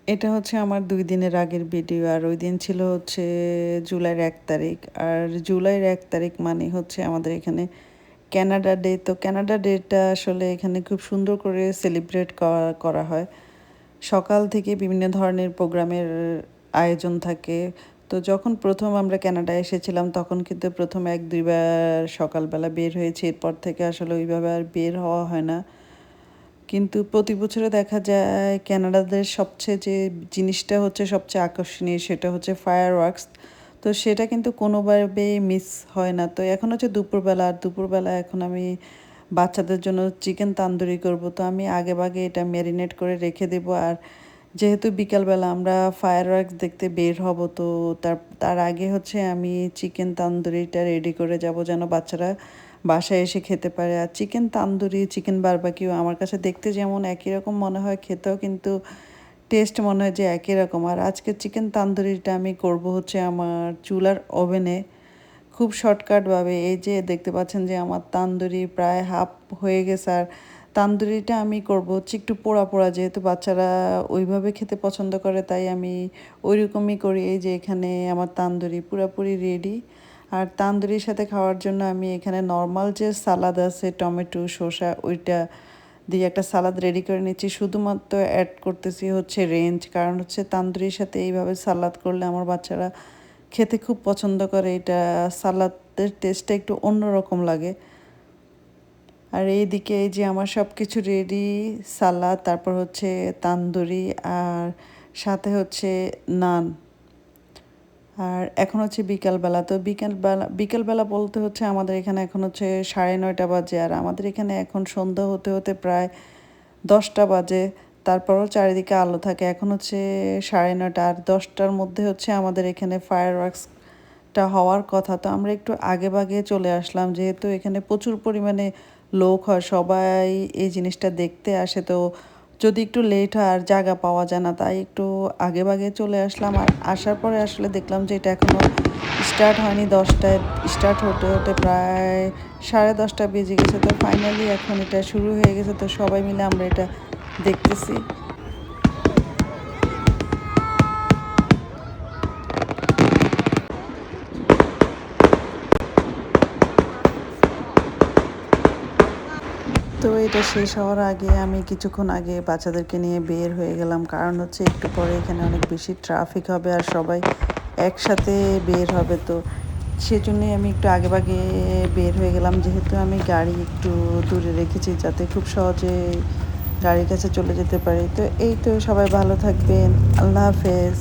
এটা হচ্ছে আমার ২ দিনের আগের ভিডিও। আর ওইদিন ছিল হচ্ছে জুলাইয়ের ১ তারিখ। আর জুলাইয়ের ১ তারিখ মানে হচ্ছে আমাদের এখানে ক্যানাডা ডে। তো ক্যানাডা ডেটা আসলে এখানে খুব সুন্দর করে সেলিব্রেট করা হয়। সকাল থেকে বিভিন্ন ধরনের প্রোগ্রামের আয়োজন থাকে। তো যখন প্রথম আমরা কানাডায় এসেছিলাম তখন কিন্তু প্রথম ১-২ বার সকালবেলা বের হয়েছি। এরপর থেকে আসলে ওইভাবে আর বের হওয়া হয় না। কিন্তু প্রতি বছরে দেখা যায় কানাডাদের সবচেয়ে যে জিনিসটা হচ্ছে সবচেয়ে আকর্ষণীয় সেটা হচ্ছে ফায়ার ওয়ার্কস। তো সেটা কিন্তু কোনোভাবেই মিস হয় না। তো এখন হচ্ছে দুপুরবেলা, আর দুপুরবেলা এখন আমি বাচ্চাদের জন্য চিকেন তান্দুরি করব। তো আমি আগেভাগে এটা ম্যারিনেট করে রেখে দেবো। আর যেহেতু বিকালবেলা আমরা ফায়ার ওয়ার্কস দেখতে বের হব, তো তার তার আগে হচ্ছে আমি চিকেন তান্দুরিটা রেডি করে যাব যেন বাচ্চারা বাসায় এসে খেতে পারে। আর চিকেন তান্দুরি, চিকেন বারবিকিউ আমার কাছে দেখতে যেমন একই রকম মনে হয়, খেতেও কিন্তু টেস্ট মনে হয় যে একই রকম। আর আজকে চিকেন তান্দুরিটা আমি করব হচ্ছে আমার চুলার ওভেনে, খুব শর্টকাটভাবে। এই যে দেখতে পাচ্ছেন যে আমার তান্দুরি প্রায় হাফ হয়ে গেছে। আর তান্দুরিটা আমি করব হচ্ছে একটু পোড়া পোড়া, যেহেতু বাচ্চারা ওইভাবে খেতে পছন্দ করে তাই আমি ওই রকমই করি। এই যে এখানে আমার তান্দুরি পুরোপুরি রেডি। আর তান্দুরির সাথে খাওয়ার জন্য আমি এখানে নর্মাল যে সালাদ আছে টমেটো শসা ওইটা দিয়ে একটা সালাদ রেডি করে নিচ্ছি। শুধুমাত্র অ্যাড করতেছি হচ্ছে রেঞ্জ, কারণ হচ্ছে তান্দুরির সাথে এইভাবে সালাদ করলে আমার বাচ্চারা খেতে খুব পছন্দ করে। এটা সালাদের টেস্টটা একটু অন্যরকম লাগে। আর এইদিকে এই যে আমার সব কিছু রেডি, সালাদ, তারপর হচ্ছে তান্দুরি, আর সাথে হচ্ছে নান। আর এখন হচ্ছে বিকালবেলা। তো বিকালবেলা বলতে হচ্ছে আমাদের এখানে এখন হচ্ছে 9:30 বাজে। আর আমাদের এখানে এখন সন্ধ্যা হতে হতে প্রায় 10টা বাজে। তারপরও চারিদিকে আলো থাকে। এখন হচ্ছে 9:30, আর 10টার মধ্যে হচ্ছে আমাদের এখানে ফায়ার ওয়ার্কসটা হওয়ার কথা। তো আমরা একটু আগেভাগে চলে আসলাম, যেহেতু এখানে প্রচুর পরিমাণে লোক হয়, সবাই এই জিনিসটা দেখতে আসে। তো যদি একটু লেট হয় আর জায়গা পাওয়া যায় না, তাই একটু আগেভাগে চলে আসলাম। আর আসার পরে আসলে দেখলাম যে এটা এখনও স্টার্ট হয়নি। 10টায় স্টার্ট হতে হতে প্রায় 10:30 বেজে গেছে। তো ফাইনালি এখন এটা শুরু হয়ে গেছে। তো সবাই মিলে আমরা এটা দেখতেছি। তো এটা শেষ হওয়ার আগে আমি কিছুক্ষণ আগে বাচ্চাদেরকে নিয়ে বের হয়ে গেলাম, কারণ হচ্ছে একটু পরে এখানে অনেক বেশি ট্রাফিক হবে আর সবাই একসাথে বের হবে। তো সেজন্যই আমি একটু আগেভাগে বের হয়ে গেলাম, যেহেতু আমি গাড়ি একটু দূরে রেখেছি যাতে খুব সহজে গাড়ির কাছে চলে যেতে পারি। তো এই তো, সবাই ভালো থাকবেন। আল্লাহ হাফেজ।